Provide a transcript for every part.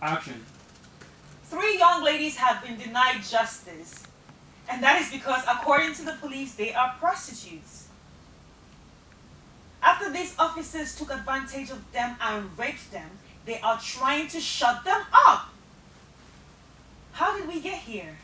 Action. 3 young ladies have been denied justice, and that is because, according to the police, they are prostitutes. After these officers took advantage of them and raped them, they are trying to shut them up. How did we get here?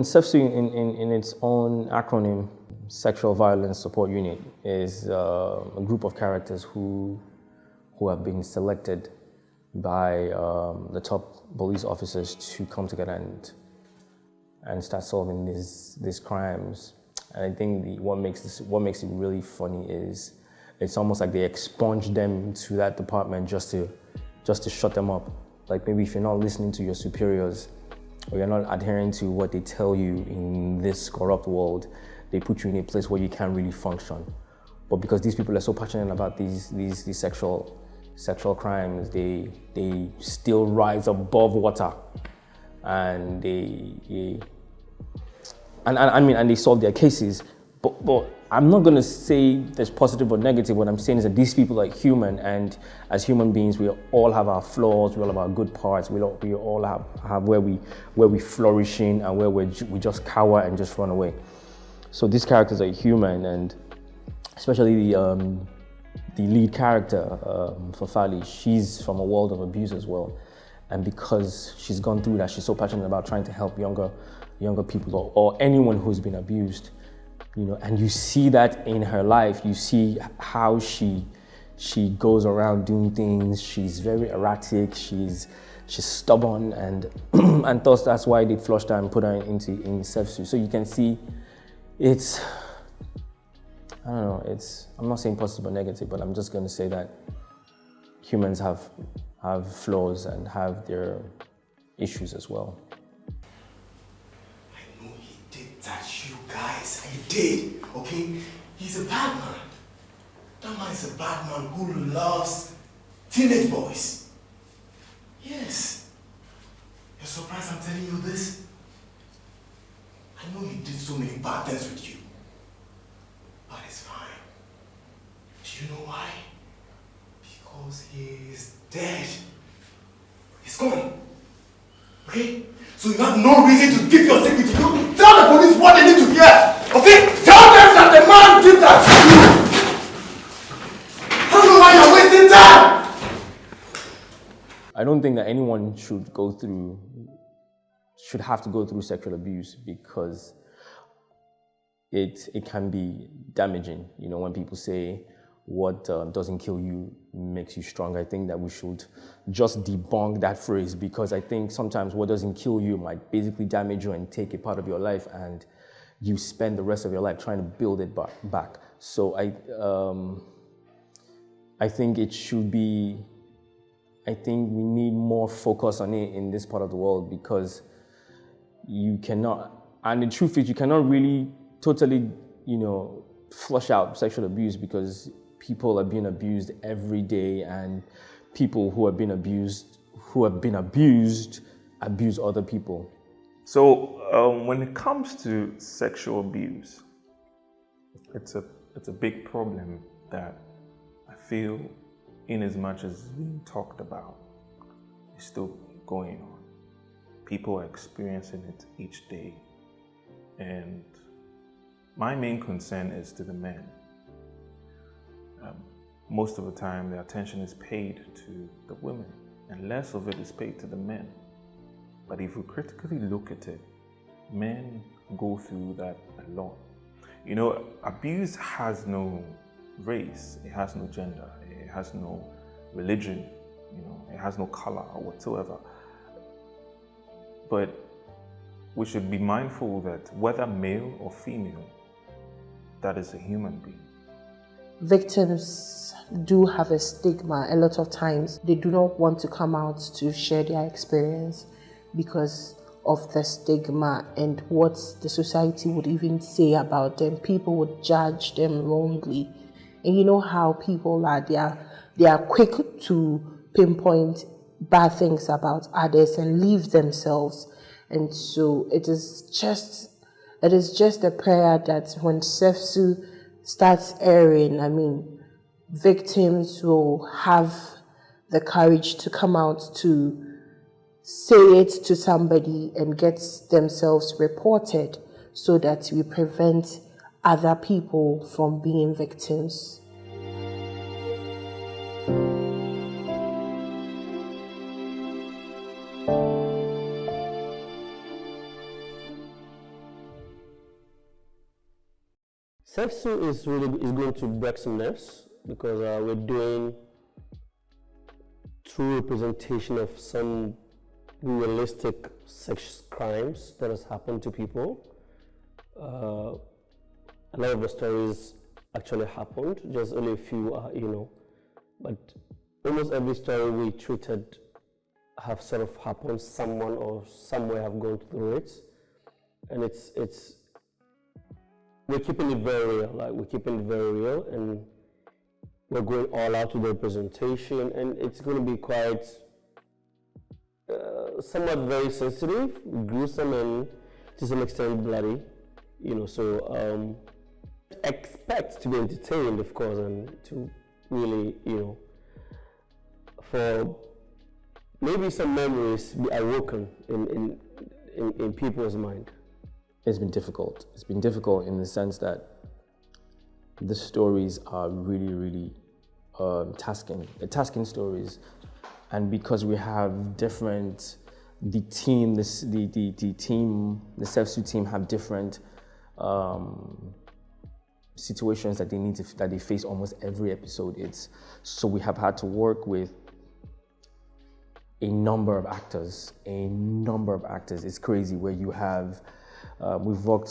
SEVSU in its own acronym, Sexual Violence Support Unit, is a group of characters who have been selected by the top police officers to come together and start solving these crimes. And I think what makes it really funny is it's almost like they expunge them to that department just to shut them up. Like, maybe if you're not listening to your superiors, or you're not adhering to what they tell you in this corrupt world, they put you in a place where you can't really function. But because these people are so passionate about these sexual crimes, they still rise above water, and they solve their cases. But I'm not going to say there's positive or negative. What I'm saying is that these people are human, and as human beings, we all have our flaws, we all have our good parts, we all have where we flourishing and where we just cower and just run away. So these characters are human, and especially the lead character, Fafali, she's from a world of abuse as well. And because she's gone through that, she's so passionate about trying to help younger people or anyone who's been abused. And you see that in her life. You see how she goes around doing things. She's very erratic. She's stubborn, and and thus that's why they flushed her and put her in SEVSU. So you can see, it's, I don't know. I'm not saying positive or negative, but I'm just going to say that humans have flaws and have their issues as well. That's you guys, he did, okay? He's a bad man. That man is a bad man who loves teenage boys. Yes. You're surprised I'm telling you this? I know he did so many bad things with you. But it's fine. Do you know why? Because he's dead. He's gone. Okay? So you have no reason to keep your secret. You tell the police what they need to hear. Okay? Tell them that the man did that to you. I don't know why you're wasting time. I don't think that anyone should have to go through sexual abuse, because it can be damaging. When people say what doesn't kill you makes you strong, I think that we should just debunk that phrase, because I think sometimes what doesn't kill you might basically damage you and take a part of your life, and you spend the rest of your life trying to build it back. So I think it should be, I think we need more focus on it in this part of the world, because you cannot, and the truth is, you cannot really totally, flush out sexual abuse, because people are being abused every day, and people who have been abused abuse other people. So when it comes to sexual abuse, it's a big problem that I feel, in as much as being talked about, is still going on. People are experiencing it each day, and My main concern is to the men. Most of the time, the attention is paid to the women, and less of it is paid to the men. But if we critically look at it, men go through that a lot. You know, abuse has no race, it has no gender, it has no religion, you know, it has no color whatsoever. But we should be mindful that whether male or female, that is a human being. Victims do have a stigma. A lot of times they do not want to come out to share their experience because of the stigma and what the society would even say about them. People would judge them wrongly. And you know how people are, they are quick to pinpoint bad things about others and leave themselves. And so it is just a prayer that when SEVSU starts airing, victims will have the courage to come out to say it to somebody and get themselves reported so that we prevent other people from being victims. SEVSU is going to break some nerves because we're doing true representation of some realistic sex crimes that has happened to people. A lot of the stories actually happened, just only a few but almost every story we treated have sort of happened, someone or somewhere have gone through it, and we're keeping it very real, and we're going all out with the representation, and it's going to be quite somewhat very sensitive, gruesome, and to some extent bloody, so expect to be entertained, of course, and to really, for maybe some memories be awoken in people's mind. It's been difficult. It's been difficult in the sense that the stories are really, really tasking. They're tasking stories, and because we have different, the SEVSU team have different situations that they face almost every episode. So we have had to work with a number of actors. It's crazy where you have. We worked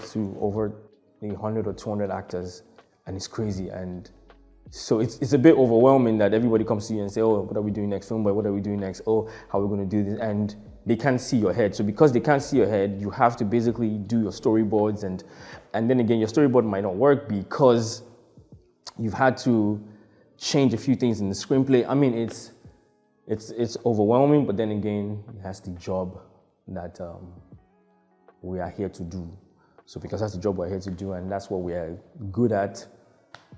through over 100 or 200 actors, and it's crazy. And so it's a bit overwhelming that everybody comes to you and say, oh, what are we doing next, Filmboy? What are we doing next? Oh, how are we going to do this? And they can't see your head. So because they can't see your head, you have to basically do your storyboards. And then again, your storyboard might not work because you've had to change a few things in the screenplay. It's overwhelming, but then again, that's the job that we are here to do. So because that's the job we're here to do, and that's what we are good at,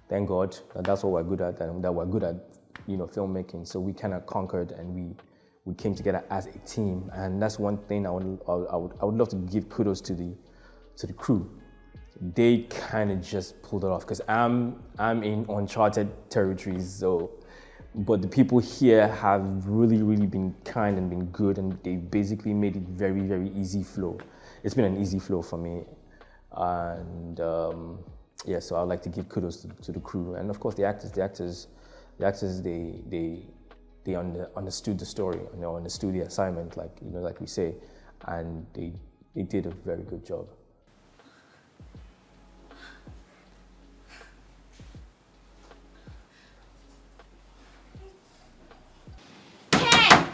thank God that's what we're good at, and that we're good at, filmmaking. So we kind of conquered, and we came together as a team, and that's one thing I would love to give kudos to the crew. They kind of just pulled it off because I'm in uncharted territories. So, but the people here have really, really been kind and been good, and they basically made it very, very easy flow. It's been an easy flow for me, and so I'd like to give kudos to the crew, and of course the actors. They understood the story, understood the assignment, like we say, and they did a very good job. Hey,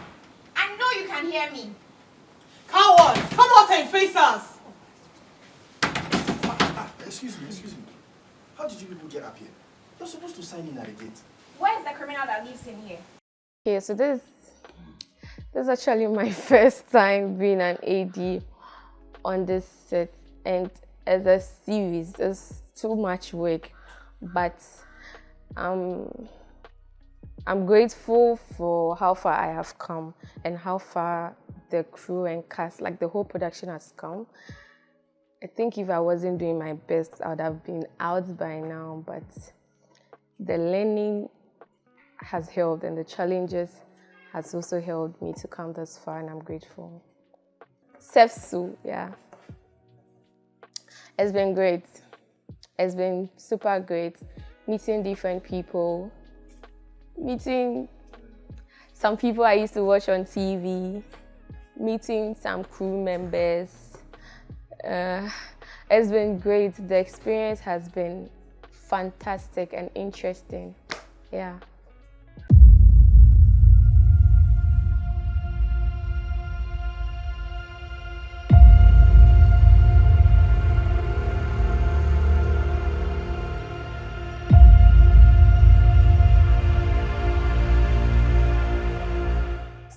I know you can hear me. Cowards, come out and face us! Excuse me. How did you people get up here? You're supposed to sign in at the gate. Where's the criminal that lives in here? Okay, so this is actually my first time being an AD on this set, and as a series, there's too much work, but I'm grateful for how far I have come and how far the crew and cast, like the whole production has come. I think if I wasn't doing my best, I would have been out by now, but the learning has helped and the challenges has also helped me to come this far, and I'm grateful. SEVSU, yeah. It's been great. It's been super great. Meeting different people, meeting some people I used to watch on TV, meeting some crew members. It's been great. The experience has been fantastic and interesting. Yeah.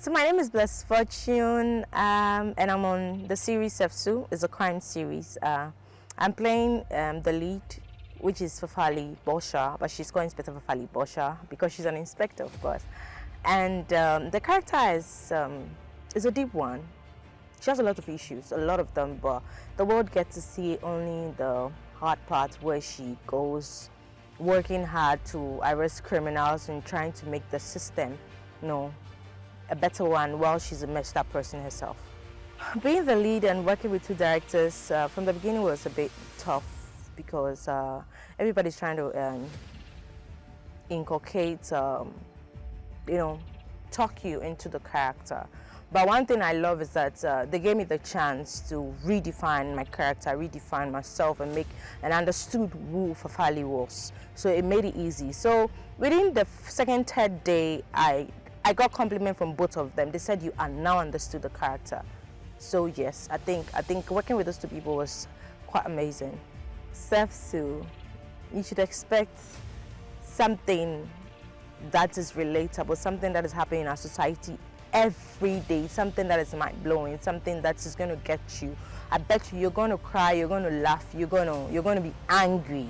So my name is Blessed Fortune, and I'm on the series SEVSU. It's a crime series. I'm playing the lead, which is Fafali Bosha, but she's called Inspector Fafali Bosha because she's an inspector, of course. And the character is a deep one. She has a lot of issues, a lot of them, but the world gets to see only the hard parts where she goes working hard to arrest criminals and trying to make the system, a better one while she's a messed up person herself. Being the lead and working with two directors from the beginning was a bit tough because everybody's trying to inculcate, talk you into the character. But one thing I love is that they gave me the chance to redefine my character, redefine myself, and make and understood who Fafali was. So it made it easy. So within the second, third day, I got compliment from both of them. They said you are now understood the character. So yes, I think working with those two people was quite amazing. SEVSU, you should expect something that is relatable, something that is happening in our society every day, something that is mind-blowing, something that is going to get you. I bet you're going to cry, you're going to laugh, you're going to be angry.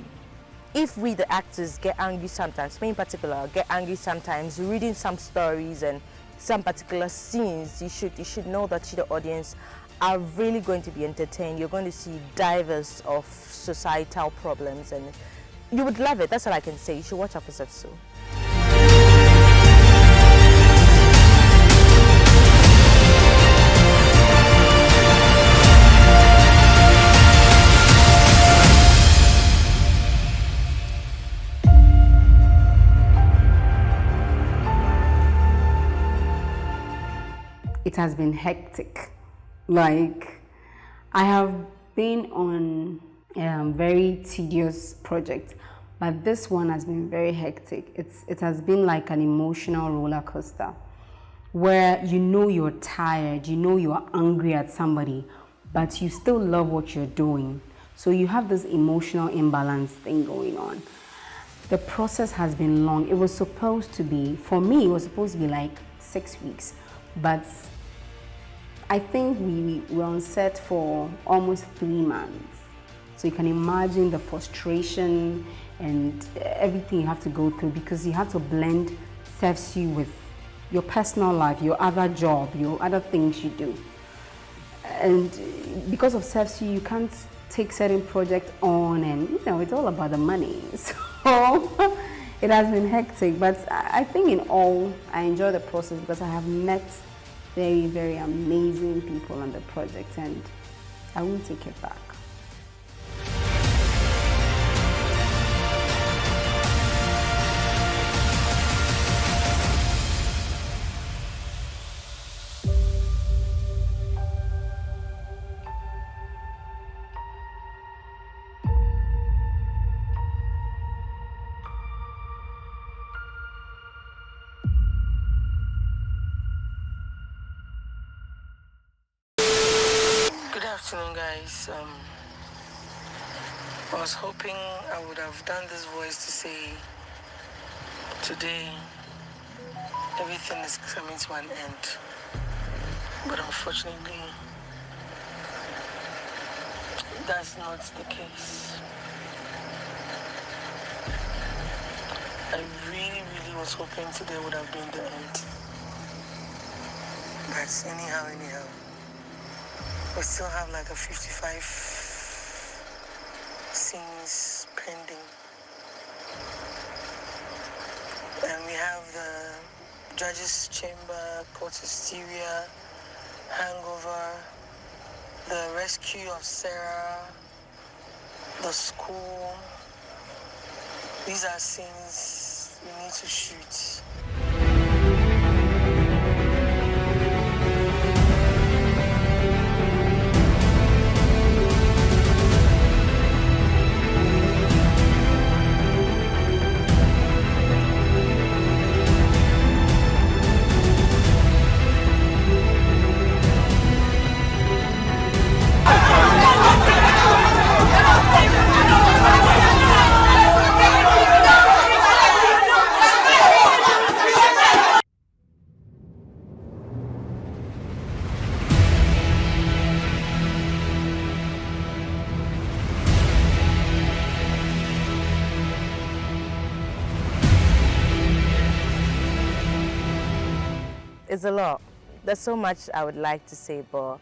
If we, the actors, get angry sometimes, me in particular, get angry sometimes, reading some stories and some particular scenes, you should know that you, the audience, are really going to be entertained. You're going to see diverse of societal problems, and you would love it. That's all I can say. You should watch out for SEVSU. It has been hectic. Like, I have been on very tedious projects, but this one has been very hectic. It has been like an emotional roller coaster where you're tired, you're angry at somebody, but you still love what you're doing. So you have this emotional imbalance thing going on. The process has been long. It was supposed to be, for me, it was supposed to be like 6 weeks, but I think we were on set for almost 3 months. So you can imagine the frustration and everything you have to go through, because you have to blend SEVSU with your personal life, your other job, your other things you do. And because of SEVSU, you can't take certain projects on, and it's all about the money. So it has been hectic, but I think in all, I enjoy the process because I have met very, very amazing people on the project, and I won't take it back. Good afternoon, guys. I was hoping I would have done this voice to say today everything is coming to an end, but unfortunately that's not the case. I really was hoping today would have been the end, but anyhow, we still have like a 55 scenes pending. And we have the judge's chamber, court hysteria, hangover, the rescue of Sarah, the school. These are scenes we need to shoot. It's a lot. There's so much I would like to say, but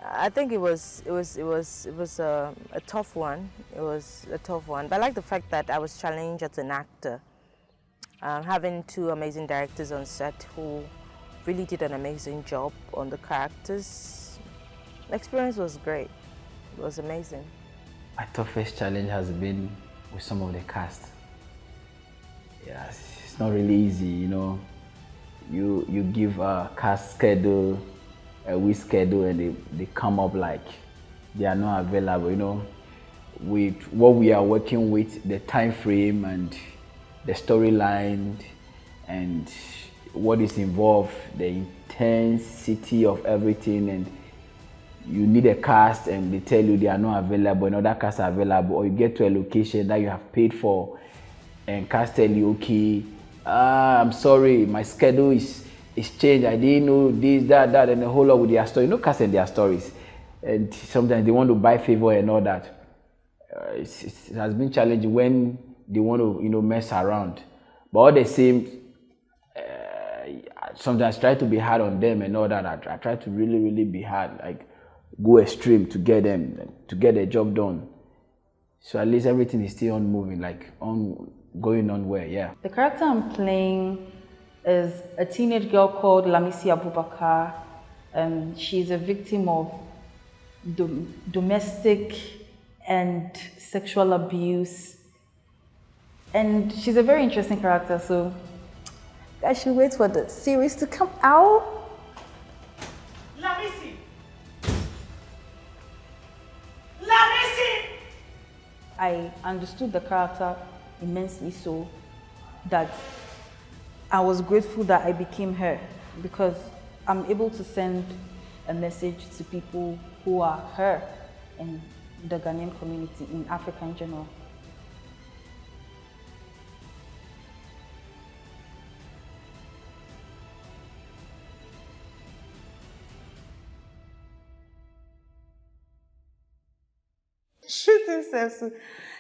I think it was a tough one. It was a tough one. But I like the fact that I was challenged as an actor. Having two amazing directors on set who really did an amazing job on the characters. The experience was great. It was amazing. My toughest challenge has been with some of the cast. Yeah, it's not really easy, you know. You give a cast schedule, a week schedule, and they come up like they are not available, you know. With what we are working with, the time frame and the storyline and what is involved, the intensity of everything, and you need a cast and they tell you they are not available and other casts are available, or you get to a location that you have paid for and cast tell you, okay, I'm sorry, my schedule is changed, I didn't know this, that, and a whole lot with their story. You know, cast and their stories. And sometimes they want to buy favor and all that. It has been challenging when they want to, you know, mess around. But all the same, sometimes I try to be hard on them and all that. I try to really be hard, like go extreme to get them, to get the job done. So at least everything is still on moving, like going on well, yeah. The character I'm playing is a teenage girl called Lamisi Abubakar. She's a victim of domestic and sexual abuse. And she's a very interesting character, so I should wait for the series to come out. Lamisi! Lamisi! I understood the character immensely, so that I was grateful that I became her, because I'm able to send a message to people who are her in the Ghanaian community, in Africa in general. Shooting SEVSU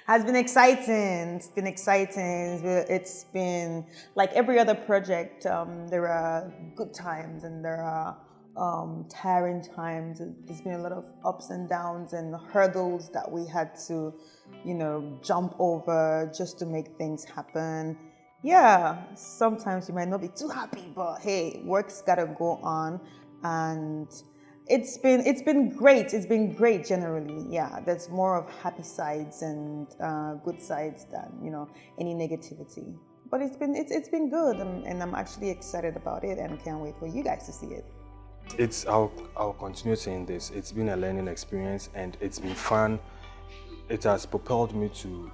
has been exciting. It's been exciting. It's been like every other project. There are good times and there are tiring times. There's been a lot of ups and downs and hurdles that we had to, you know, jump over just to make things happen. Yeah, sometimes you might not be too happy, but hey, work's gotta go on, and it's been great. It's been great generally. Yeah, there's more of happy sides and good sides than, you know, any negativity. But it's been good, and I'm actually excited about it and can't wait for you guys to see it. I'll continue saying this. It's been a learning experience and it's been fun. It has propelled me to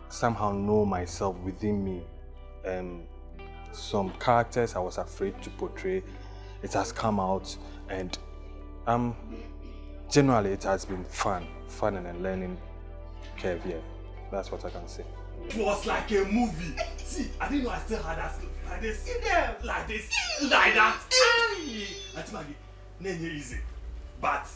somehow know myself within me. Some characters I was afraid to portray, it has come out, and generally it has been fun and a learning curve. Yeah, that's what I can say. It was like a movie. See, I didn't know I still had that. Like this, like this, like that. I think easy, but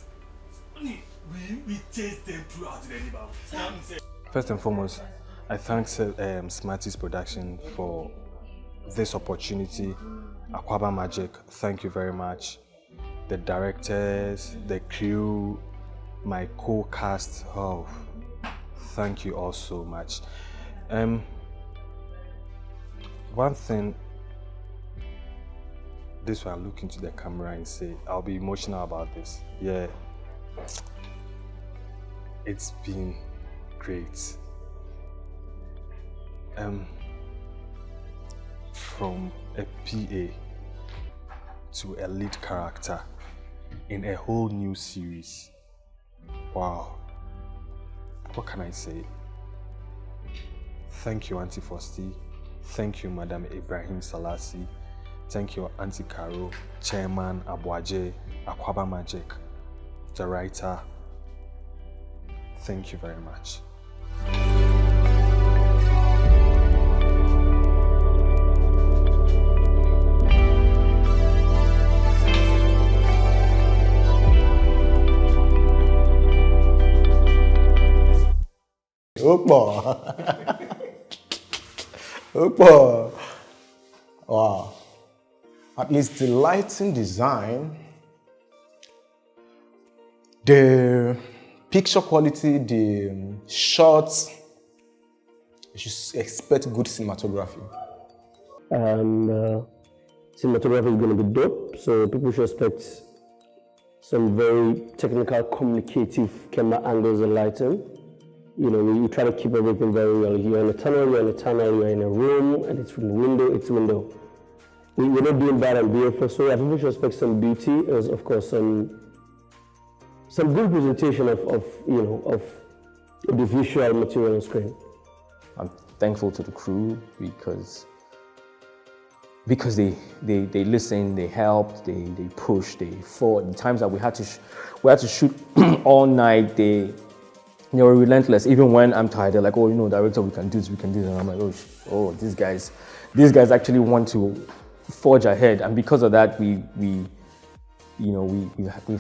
we chased them throughout the neighborhood. First and foremost, I thank Smarties Production for this opportunity. Akwaaba Magic, thank you very much. The directors, the crew, my co-cast, oh, thank you all so much. One thing, this one, I look into the camera and say, I'll be emotional about this. Yeah, it's been great. From a PA to a lead character in a whole new series. Wow. What can I say? Thank you, Auntie Fosti. Thank you, Madam Ibrahim Salasi. Thank you, Auntie Caro, Chairman Abuaje, Akwaaba Magic, the writer. Thank you very much. Wow. At least the lighting design, the picture quality, the shots, you should expect good cinematography. Cinematography is going to be dope, so people should expect some very technical, communicative camera angles and lighting. You know, we try to keep everything very real. You're in a tunnel, you're in a room, and it's from window, it's window. We're not doing that on BFS, so yeah, people should expect some beauty, as of course some good presentation of the visual material on screen. I'm thankful to the crew because they listened, they helped, they pushed, they fought. The times that we had to shoot all night, they were relentless. Even when I'm tired, they're like, oh, director, we can do this. And I'm like, oh, these guys actually want to forge ahead. And because of that, we've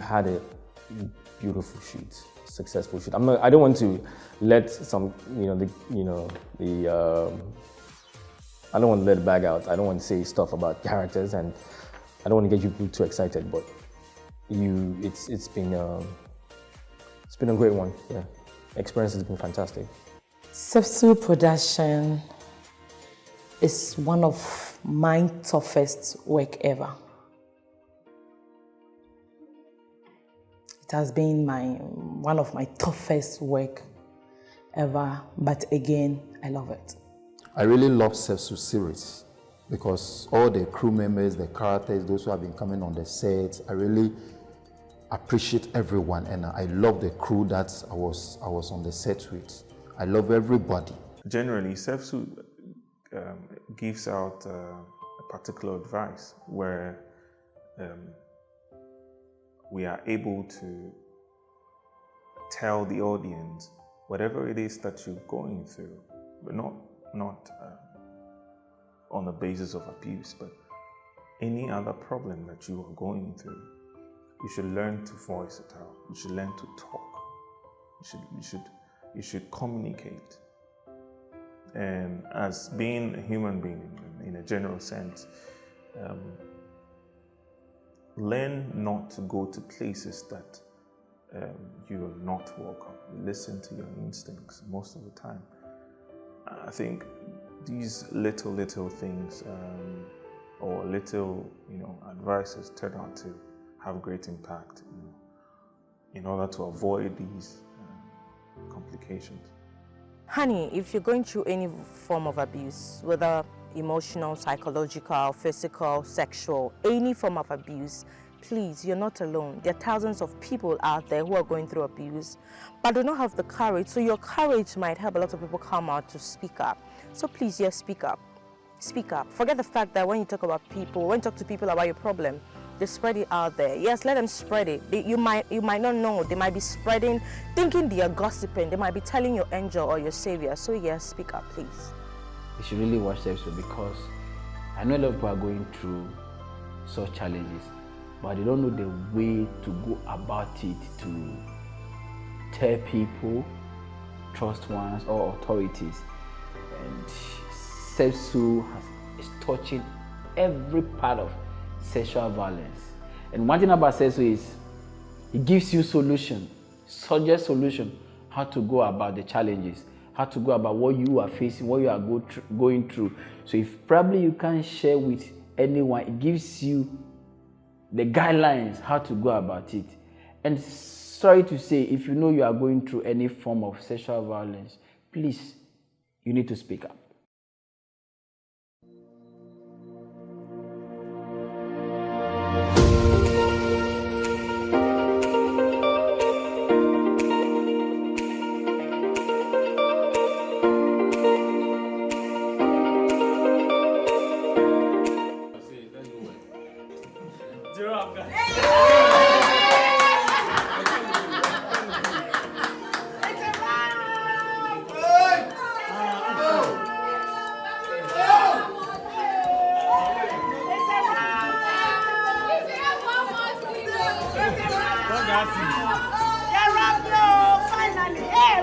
had a beautiful shoot, successful shoot. I don't want to let some, I don't want to let it bag out. I don't want to say stuff about characters, and I don't want to get you too excited. But it's been a great one. Yeah, experience has been fantastic. SEVSU production is one of my toughest work ever. It has been one of my toughest work ever, but again, I love it. I really love SEVSU series because all the crew members, the characters, those who have been coming on the sets, I really appreciate everyone, and I love the crew that I was on the set with. I love everybody. Generally, SEVSU gives out a particular advice where we are able to tell the audience whatever it is that you're going through, but not on the basis of abuse, but any other problem that you are going through, you should learn to voice it out. You should learn to talk. You should communicate. And as being a human being in a general sense, learn not to go to places that you are not welcome. Listen to your instincts most of the time. I think these little things or little advices turn out to have great impact in order to avoid these complications. Honey, if you're going through any form of abuse, whether emotional, psychological, physical, sexual, any form of abuse, please, you're not alone. There are thousands of people out there who are going through abuse, but do not have the courage. So your courage might help a lot of people come out to speak up. So please, yes, speak up. Speak up. Forget the fact that when you talk to people about your problem, they spread it out there. Yes, let them spread it. You might not know. They might be spreading, thinking they are gossiping. They might be telling your angel or your savior. So yes, speak up, please. You should really watch SEVSU because I know a lot of people are going through such challenges, but they don't know the way to go about it to tell people, trust ones, or authorities. And SEVSU is touching every part of sexual violence. And one thing about SEVSU is it gives you solution. suggest solution, how to go about the challenges, how to go about what you are facing, what you are going through. So if probably you can't share with anyone, it gives you the guidelines how to go about it. And sorry to say, if you know you are going through any form of sexual violence, please, you need to speak up. Finally, hey,